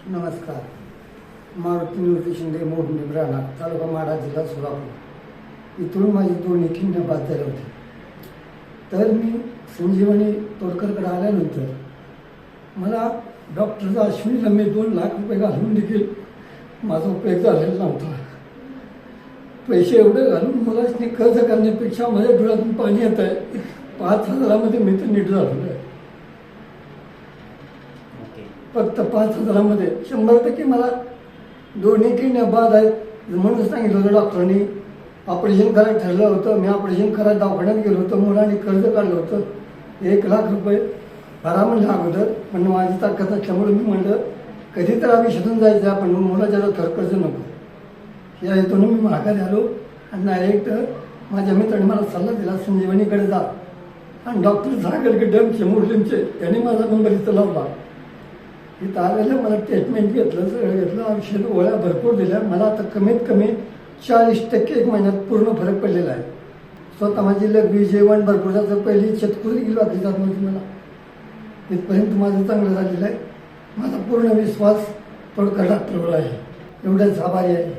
नमस्कार. मारुती निवृत्ती शिंदे मोडणे राहणार तालुका माढा जिल्हा सोलापूर. इथून माझी दोन्ही खिंड बाद झाले होते. तर मी संजीवनी तोडकरकडे आल्यानंतर मला डॉक्टर अश्विनीला मी 2 लाख रुपये घालून देखील माझा उपयोग झालेला नव्हता. पैसे एवढे घालून मला कर्ज करण्यापेक्षा माझ्या डोळ्यातून पाणी येत आहे. 5,000मध्ये मी तर नीट झालेलो आहे. फक्त 5,000मध्ये 100% मला दोन्ही किडन्या बाद आहेत म्हणून सांगितलं होतं डॉक्टरांनी. ऑपरेशन करायला ठरलं होतं. मी ऑपरेशन करायला दवाखान्यात गेलो होतो. मुलांनी कर्ज काढलं होतं 1 लाख रुपये. भरा म्हणलं अगोदर, पण माझी ताकद असल्यामुळे मी म्हणलं कधी तर आयुष्यातून जायचं आपण, मुलाच्या घर कर्ज नको. या हेतून मी माघारी आलो आणि डायरेक्ट माझ्या मित्राने मला सल्ला दिला संजीवनीकडे जा. आणि डॉक्टर सागर डमचे मुस्लिमचे त्यांनी माझा नंबर इथं लावला. इथं आलेलं मला ट्रीटमेंट घेतलं, सगळं घेतलं, औषध गोळ्या भरपूर दिल्या. मला आता कमीत कमी 40% 1 महिन्यात पूर्ण फरक पडलेला आहे. स्वतः माझी लघवी जेवण भरपूर जातं. पहिली छतकुरी गेली बाकी जात नव्हती मला. इथपर्यंत माझं चांगलं झालेलं आहे. माझा पूर्ण विश्वास तोडकर डॉक्टरवर आहे. एवढंच आभारी आहे.